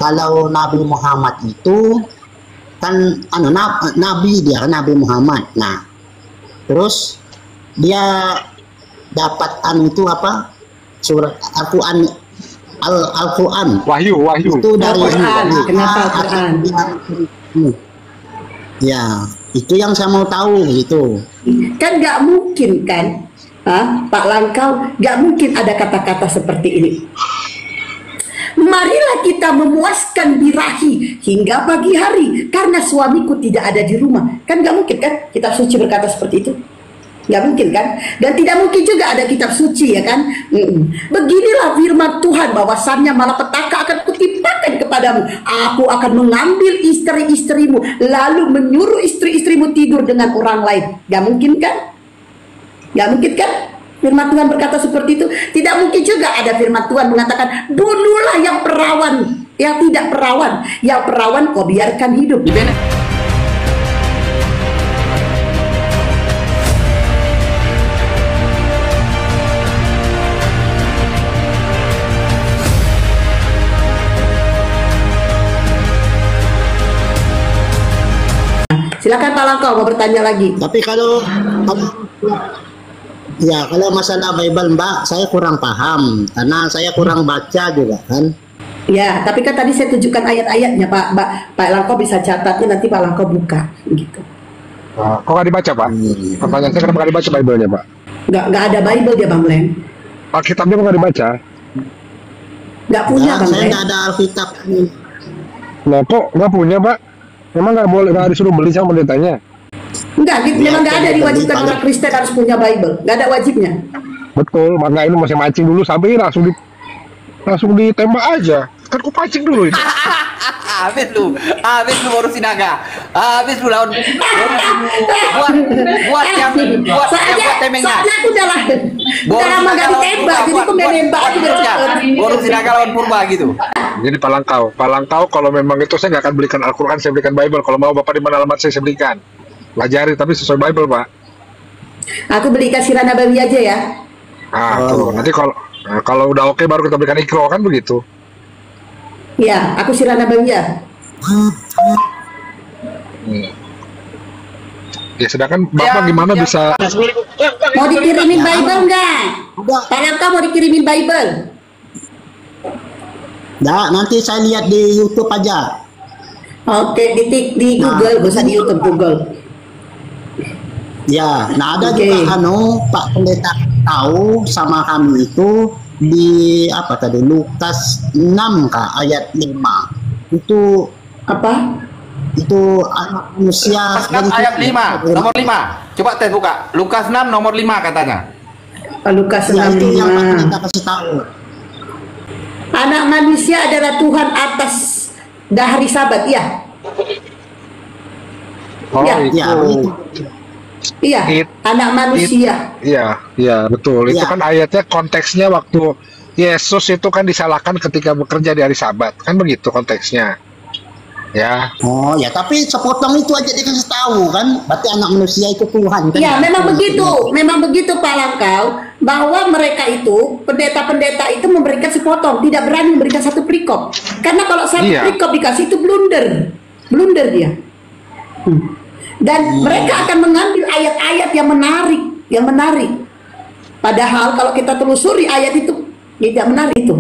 kalau Nabi Muhammad itu kan nabi, dia kan Nabi Muhammad. Nah, terus dia dapat itu apa? Surat Al-Qur'an, Al-Qur'an. Wahyu. Itu dari Al-Qur'an. Kenapa Al-Qur'an? Ya, itu yang saya mau tahu gitu. Kan nggak mungkin kan, Pak Langkau, nggak mungkin ada kata-kata seperti ini. Marilah kita memuaskan birahi hingga pagi hari karena suamiku tidak ada di rumah. Kan nggak mungkin kan kitab suci berkata seperti itu? Nggak mungkin kan? Dan tidak mungkin juga ada kitab suci, ya kan? Beginilah firman Tuhan, bahwasannya malapetaka akan kutimpakan kepadamu. Aku akan mengambil istri-istrimu lalu menyuruh istri-istrimu tidur dengan orang lain. Nggak mungkin kan? Nggak mungkin kan? Firman Tuhan berkata seperti itu. Tidak mungkin juga ada firman Tuhan mengatakan bunuhlah yang perawan, yang tidak perawan. Yang perawan kau biarkan hidup. Silakan Pak Langkau mau bertanya lagi. Tapi kalau ya, kalau masalah Bible, Mbak, saya kurang paham karena saya kurang baca juga kan. Ya, tapi kan tadi saya tunjukkan ayat-ayatnya, Pak Langkau bisa catatnya, nanti Pak Langkau buka gitu. Kok nggak dibaca, Pak? Pertanyaan saya, kenapa nggak dibaca Bible-nya, Pak? Nggak ada Bible dia, Bang Len. Alkitabnya kok nggak dibaca? Nggak punya, Bang Saya Len. nggak ada Alkitab. Loh, kok nggak punya, Pak? Memang nggak boleh, nggak disuruh beli sama pendetanya? Enggak, memang nggak ada diwajibkan orang Kristen harus punya Bible. Nggak ada wajibnya. Betul, maka ini masih mancing dulu sampai langsung ditembak aja. Kan ku pancing dulu ini. Habis lu baru sinaga. Habis lu lawan buat yang temengnya. Soalnya aku udah lama nggak ditembak, jadi aku nggak nembak aku baru sinaga lawan purba gitu. Jadi Pak Langkau kalau memang itu saya nggak akan belikan Al-Quran, saya belikan Bible. Kalau mau Bapak di mana alamat saya belikan. Pelajari tapi sesuai Bible, Pak. Aku belikan Sirah Nabawi aja ya. Tuh. Nanti kalau udah oke baru kita belikan Iqra, kan begitu. Ya, aku Sirah Nabawi ya. Ya, sedangkan Bapak gimana bisa... Mau dikirimin Bible nggak? Pak Langkau mau dikirimin Bible? Nah, nanti saya lihat di YouTube aja. Oke, di Google, bisa di YouTube, Google. Ya, nah ada juga Pak Pendeta tahu sama kami itu di apa tadi, Lukas 6 Kak, ayat 5. Itu Apa? itu anak manusia Lukas 6 ayat 5, nomor 5. Coba tes buka. Lukas 6 nomor 5 katanya. Lukas ya, 6. itu yang Pak Pendeta kasih tahu. Anak manusia adalah Tuhan atas hari Sabat, ya? Oh, Ya. itu. Ya, begitu. Iya, anak manusia. Iya, betul. Itu kan ayatnya konteksnya waktu Yesus itu kan disalahkan ketika bekerja di hari Sabat. Kan begitu konteksnya. Ya. Oh ya, tapi sepotong itu aja dikasih tahu kan, berarti anak manusia itu Tuhan kan? Ya, memang begitu Pak Langkau, bahwa mereka itu, pendeta-pendeta itu memberikan sepotong, tidak berani memberikan satu perikop. Karena kalau satu perikop dikasih itu blunder dia. Dan mereka akan mengambil ayat-ayat yang menarik. Padahal kalau kita telusuri ayat itu tidak menarik itu.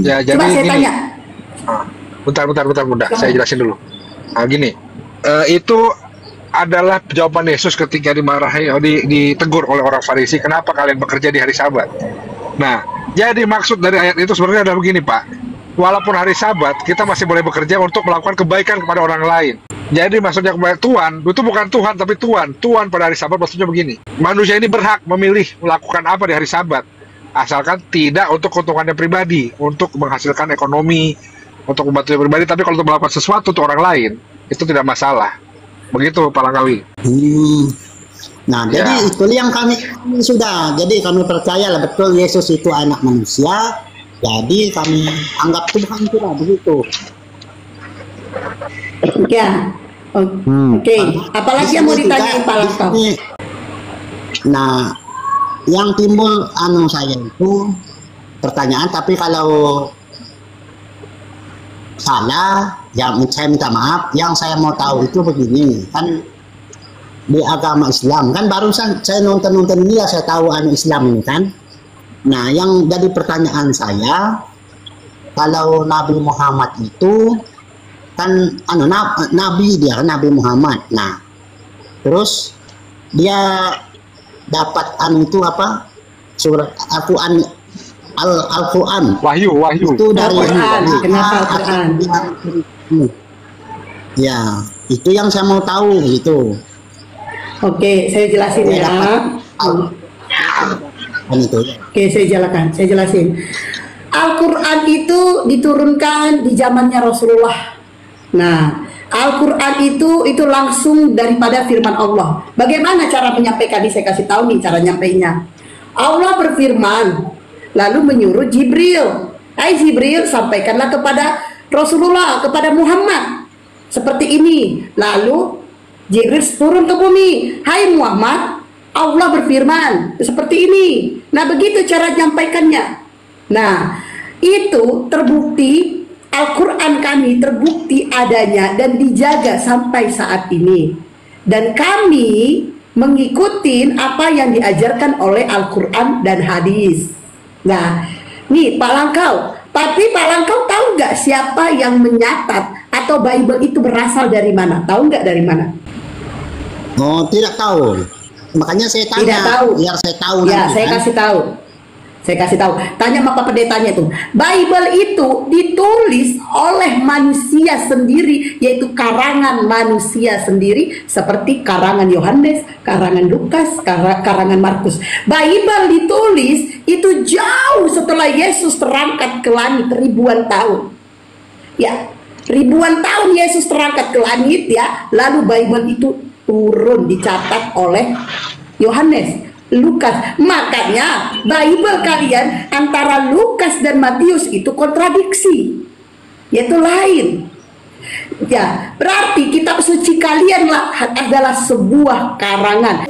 Ya, jadi Coba saya gini. tanya. Bentar. Saya jelasin dulu. Nah, gini. Itu adalah jawaban Yesus ketika dimarahi, ditegur oleh orang Farisi, kenapa kalian bekerja di hari Sabat? Nah, jadi maksud dari ayat itu sebenarnya adalah begini, Pak. Walaupun hari Sabat, kita masih boleh bekerja untuk melakukan kebaikan kepada orang lain. Jadi maksudnya Tuhan, itu bukan Tuhan, tapi Tuhan. Tuhan pada hari Sabat maksudnya begini. Manusia ini berhak memilih melakukan apa di hari Sabat. Asalkan tidak untuk keuntungannya pribadi, untuk menghasilkan ekonomi, untuk membantu pribadi, tapi kalau untuk melakukan sesuatu untuk orang lain, itu tidak masalah. Begitu, Pak Langkawi. Nah, jadi itu yang kami sudah. Jadi kami percaya lah betul Yesus itu anak manusia. Jadi kami anggap Tuhan itu lah begitu. Ya, oke. Apalagi yang mau ditanyain Pak Langkau? Nah, yang timbul saya itu pertanyaan, tapi kalau salah, ya saya minta maaf. Yang saya mau tahu itu begini, kan di agama Islam kan barusan saya nonton ini ya saya tahu Islam ini kan. Nah, yang jadi pertanyaan saya, kalau Nabi Muhammad itu kan nabi dia kan Nabi Muhammad. Nah, terus dia dapat itu apa? Surat Al-Quran. Wahyu. Itu dari Al-Quran. Kenapa Al-Quran? Ya, itu yang saya mau tahu gitu. Oke, saya jelasin ya. Oke, saya jelasin. Al-Quran itu diturunkan di zamannya Rasulullah. Nah, Al-Quran itu langsung daripada firman Allah. Bagaimana cara menyampaikan ini? Saya kasih tahu nih cara nyampainya. Allah berfirman, lalu menyuruh Jibril. Hai Jibril, sampaikanlah kepada Rasulullah, kepada Muhammad. Seperti ini. Lalu Jibril turun ke bumi. Hai Muhammad, Allah berfirman seperti ini. Nah, begitu cara menyampaikannya. Nah, itu terbukti, Al-Quran kami terbukti adanya dan dijaga sampai saat ini. Dan kami mengikuti apa yang diajarkan oleh Al-Quran dan hadis. Nah, nih Pak Langkau. Tapi Pak Langkau tahu nggak siapa yang menyatat atau Bible itu berasal dari mana? Tahu nggak dari mana? Oh, tidak tahu. Makanya saya tanya. Tidak tahu. Biar saya tahu. Ya, nanti, saya kan? kasih tahu. Saya kasih tahu. Tanya sama Pak Pendetanya tuh. Bible itu ditulis oleh manusia sendiri, yaitu karangan manusia sendiri, seperti karangan Yohanes, karangan Lukas, karangan Markus. Bible ditulis itu jauh setelah Yesus terangkat ke langit ribuan tahun. Ya, ribuan tahun Yesus terangkat ke langit ya. Lalu Bible itu turun dicatat oleh Yohanes, Lukas. Makanya Bible kalian antara Lukas dan Matius itu kontradiksi, yaitu lain. Ya, berarti kitab suci kalian adalah sebuah karangan.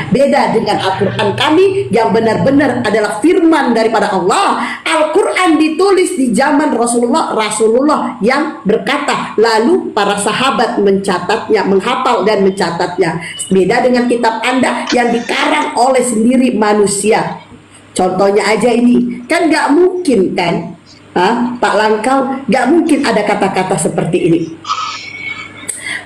Beda dengan Al-Quran kami yang benar-benar adalah firman daripada Allah. Al-Quran ditulis di zaman Rasulullah yang berkata, lalu para sahabat mencatatnya, menghafal dan mencatatnya. Beda dengan kitab Anda yang dikarang oleh sendiri manusia. Contohnya aja ini, kan gak mungkin kan, Pak Langkau, gak mungkin ada kata-kata seperti ini.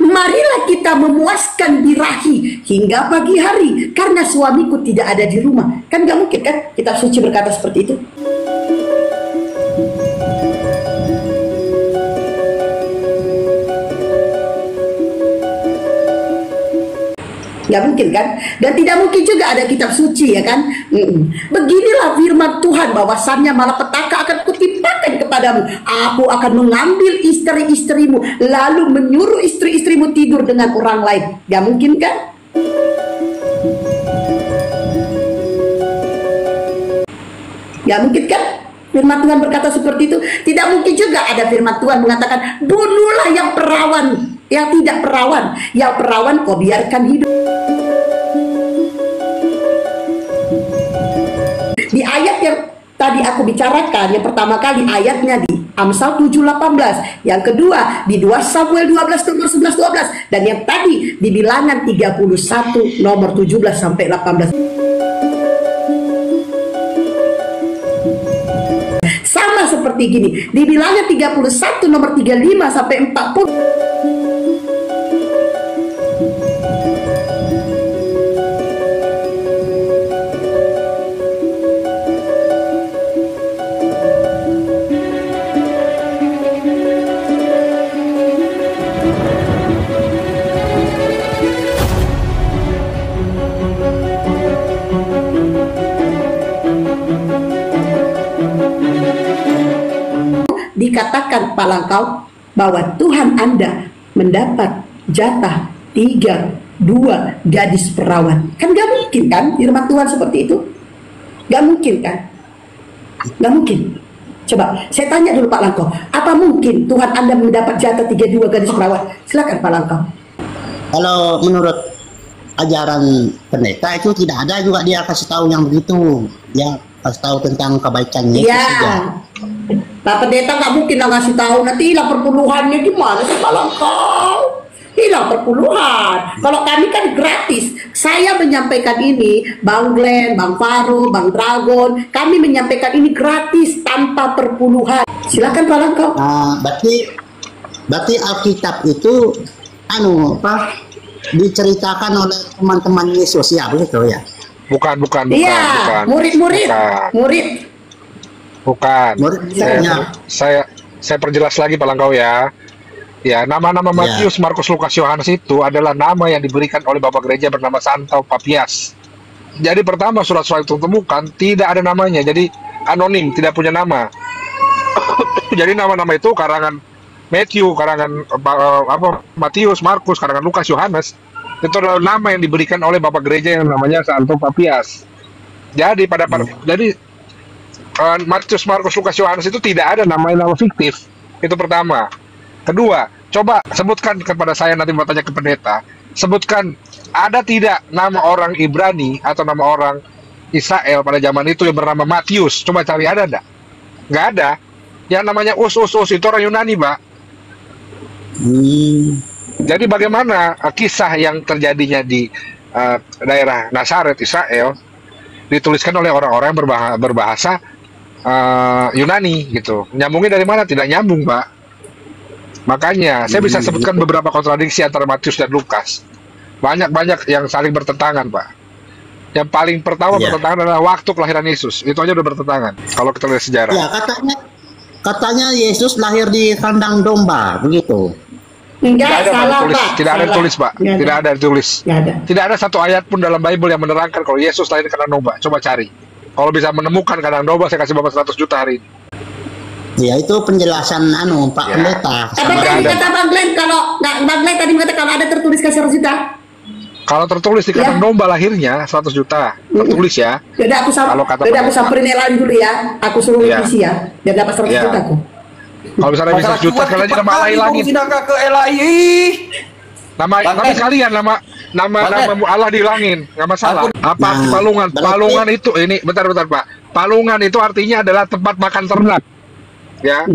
Marilah kita memuaskan birahi hingga pagi hari karena suamiku tidak ada di rumah. Kan gak mungkin kan kitab suci berkata seperti itu. Gak mungkin kan? Dan tidak mungkin juga ada kitab suci ya kan? Beginilah firman Tuhan, bahwasannya malapetaka akan kutimpakan kepadamu. Aku akan mengambil istri-istrimu lalu menyuruh istri-istrimu tidur dengan orang lain. Gak mungkin kan? Gak mungkin kan? Firman Tuhan berkata seperti itu. Tidak mungkin juga ada firman Tuhan mengatakan, bunuhlah yang perawan, yang tidak perawan. Yang perawan kau biarkan hidup. Di ayat yang tadi aku bicarakan, yang pertama kali ayatnya di Amsal 7:18, yang kedua di 2 Samuel 12 nomor 11-12, dan yang tadi di Bilangan 31 nomor 17 sampai 18. Sama seperti gini, di Bilangan 31 nomor 35 sampai 40. Dikatakan Pak Langkau bahwa Tuhan Anda mendapat jatah 2 gadis perawan. Kan gak mungkin kan firman Tuhan seperti itu? Gak mungkin kan? Gak mungkin. Coba saya tanya dulu Pak Langkau, apa mungkin Tuhan Anda mendapat jatah 2 gadis perawan? Silakan Pak Langkau. Kalau menurut ajaran pendeta itu tidak ada juga dia kasih tahu yang begitu. Ya kasih tahu tentang kebaikannya itu Iya. saja. Pak Pendeta nggak mungkin lah ngasih tahu, nanti hilang perpuluhannya gimana sih kalau kau hilang perpuluhan. Kalau kami kan gratis. Saya menyampaikan ini, Bang Glenn, Bang Faro, Bang Dragon, kami menyampaikan ini gratis tanpa perpuluhan. Silakan Pak Langkau. Nah, berarti Alkitab itu diceritakan oleh teman-teman Yesus ya begitu ya? Bukan. Iya, murid-murid, murid. Bukan. Murid-muridnya. Saya perjelas lagi Pak Langkau ya. Ya, nama-nama Matius, Markus, Lukas, Yohanes itu adalah nama yang diberikan oleh Bapak Gereja bernama Santo Papias. Jadi pertama surat-surat itu ditemukan tidak ada namanya, jadi anonim, tidak punya nama. Jadi nama-nama itu karangan Matthew, karangan Matius, Markus, karangan Lukas, Yohanes. Itu adalah nama yang diberikan oleh Bapak Gereja yang namanya Santo Papias. Jadi jadi Matius, Markus, Lukas, Yohanes itu tidak ada nama fiktif. Itu pertama. Kedua, coba sebutkan kepada saya, nanti mau tanya ke pendeta. Sebutkan ada tidak nama orang Ibrani atau nama orang Israel pada zaman itu yang bernama Matius? Coba cari, ada enggak? Nggak ada. Yang namanya Us itu orang Yunani, Pak. Jadi bagaimana kisah yang terjadinya di daerah Nazaret, Israel, dituliskan oleh orang-orang yang berbahasa Yunani gitu. Nyambungnya dari mana? Tidak nyambung, Pak. Makanya saya bisa sebutkan beberapa kontradiksi antara Matius dan Lukas. Banyak yang saling bertentangan, Pak. Yang paling pertama bertentangan adalah waktu kelahiran Yesus. Itu aja udah bertentangan kalau kita lihat sejarah. Ya, katanya Yesus lahir di kandang domba, begitu. Enggak, salah tulis. Pak. Tidak ada ditulis, Pak. Tidak ada ditulis. Tidak ada satu ayat pun dalam Bible yang menerangkan kalau Yesus lahir di kandang domba. Coba cari. Kalau bisa menemukan kandang domba, saya kasih Bapak 100 juta hari ini. Ya, itu penjelasan Pak Pendeta. Apa tadi kata Bang Glenn, Bang Glenn tadi mengatakan kalau ada tertulis kasih 100 juta? Kalau tertulis di kandang domba lahirnya 100 juta. Tertulis ya. Beda aku samperin Elain dulu ya. Aku suruh revisi ya. Biar dapat 100 juta aku. Kalau misalnya bisa 100 juta sekali lagi nama lain lagi. Ke LAI. Nama kalian, nama Allah dihilangin, nggak masalah. Palungan itu ini bentar Pak. Palungan itu artinya adalah tempat makan ternak. Ya.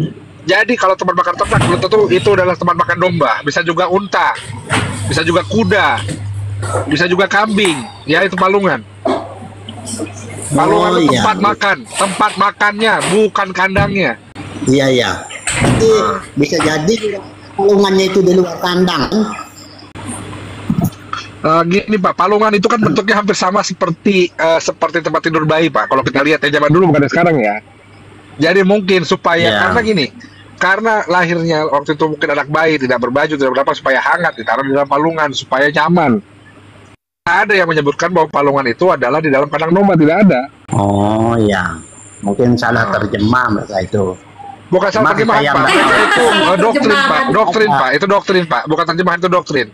Jadi kalau tempat makan ternak belum tentu itu adalah tempat makan domba, bisa juga unta, bisa juga kuda, bisa juga kambing. Ya, itu palungan. Palungan itu tempat makannya, bukan kandangnya. Iya. Jadi bisa jadi palungannya itu di luar kandang. Gini Pak, palungan itu kan bentuknya hampir sama seperti tempat tidur bayi, Pak. Kalau kita lihat ya zaman dulu bukan sekarang ya. Jadi mungkin supaya karena lahirnya waktu itu mungkin anak bayi tidak berbaju, tidak berapa, supaya hangat ditaruh di dalam palungan supaya nyaman. Ada yang menyebutkan bahwa palungan itu adalah di dalam kandang domba, tidak ada. Oh iya, mungkin salah terjemah mereka itu. Bukan salah terjemahan, Pak. Itu doktrin, Pak. Itu doktrin, Pak. Bukan terjemahan, itu doktrin.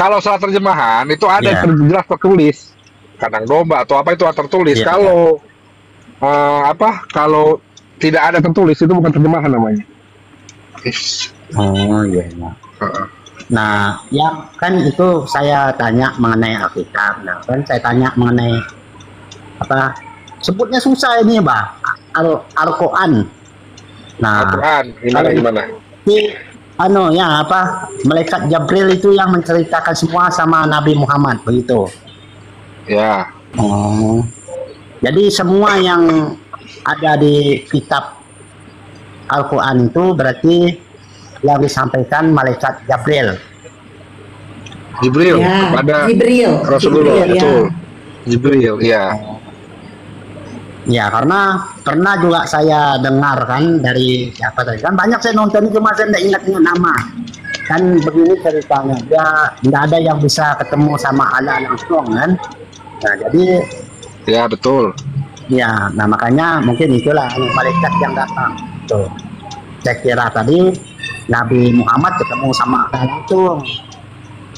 Kalau salah terjemahan itu ada jelas tertulis kandang domba atau apa itu tertulis. Kalau tidak ada tertulis itu bukan terjemahan namanya. Oh iya. Nah, ya kan itu saya tanya mengenai Alkitab. Nah, kan saya tanya mengenai sebutnya susah ini, Pak. Al-Quran. Nah, Al-Quran gimana? Malaikat Jibril itu yang menceritakan semua sama Nabi Muhammad, begitu. Ya. Oh. Jadi semua yang ada di kitab Al-Quran itu berarti yang disampaikan malaikat Jibril. Kepada Rasulullah, betul. Jibril, ya. Ya, karena pernah juga saya dengar kan dari siapa tadi, kan banyak saya nonton, cuma saya tidak ingat nama. Kan begini ceritanya, dia tidak ada yang bisa ketemu sama Allah langsung kan. Nah, jadi ya betul. Ya, nah makanya mungkin itulah malaikat yang datang. Tuh, saya kira tadi Nabi Muhammad ketemu sama Allah langsung.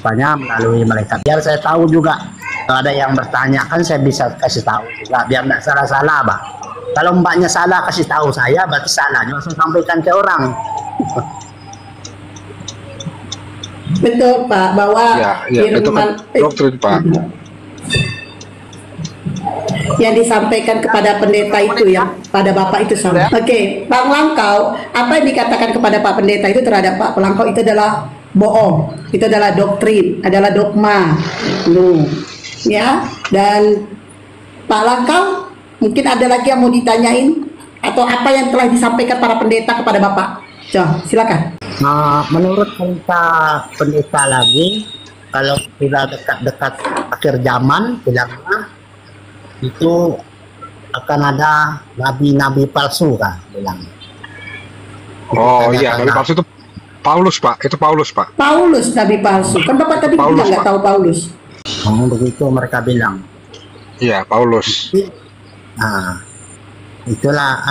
Banyak melalui malaikat. Biar saya tahu juga. Kalau ada yang bertanya kan saya bisa kasih tahu juga biar tidak salah-salah, Pak. Kalau mbaknya salah kasih tahu saya berarti salah, langsung sampaikan ke orang. Betul Pak, bahwa itu kan doktrin Pak. yang disampaikan kepada pendeta itu, yang pada Bapak itu sama. Oke, Pak Langkau, apa yang dikatakan kepada Pak Pendeta itu terhadap Pak Langkau itu adalah bohong, itu adalah doktrin, adalah dogma, ya. Dan Pak Langkau, mungkin ada lagi yang mau ditanyain atau apa yang telah disampaikan para pendeta kepada Bapak? Coba, silakan. Menurut cerita pendeta lagi, kalau sudah dekat-dekat akhir zaman, bilangnya itu akan ada nabi-nabi palsu, kan, bilang. Oh iya, nabi palsu itu Paulus, Pak. Itu Paulus, Pak. Paulus nabi palsu. Kan Bapak tadi Paulus, bilang nggak Pak. tahu Paulus. Begitu mereka bilang. Iya, Paulus. Nah, itulah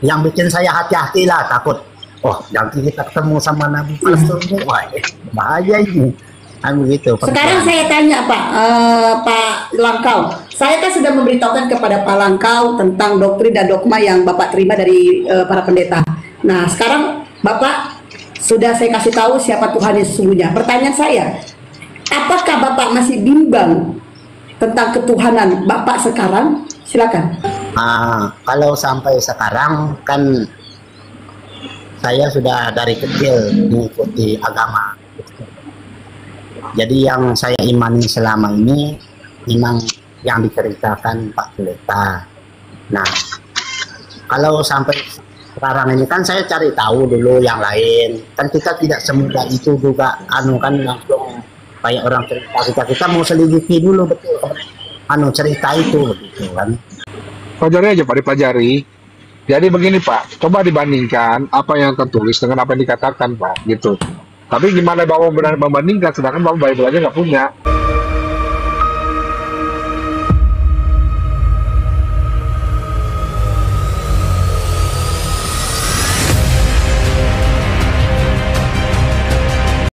yang bikin saya hati-hati lah, takut. Oh, nanti kita ketemu sama nabi palsu ini, wah, bahaya ini. Begitu. Sekarang saya tanya Pak Langkau, saya kan sudah memberitahukan kepada Pak Langkau tentang doktrin dan dogma yang Bapak terima dari para pendeta. Nah, sekarang Bapak sudah saya kasih tahu siapa Tuhan yang sesungguhnya. Pertanyaan saya, apakah Bapak masih bimbang tentang ketuhanan Bapak sekarang? Silakan. Kalau sampai sekarang kan saya sudah dari kecil mengikuti agama. Jadi yang saya imani selama ini memang yang diceritakan Pak Pendeta. Nah, kalau sampai sekarang ini kan saya cari tahu dulu yang lain. Kan kita tidak semudah itu juga kan langsung kayak orang cerita, kita mau selidiki dulu betul cerita itu begitu kan. Pelajari aja, Pak, dipelajari. Jadi begini, Pak, coba dibandingkan apa yang tertulis dengan apa yang dikatakan, Pak, gitu. Tapi gimana Bapak benar membandingkan, sedangkan Bapak Bible aja nggak punya.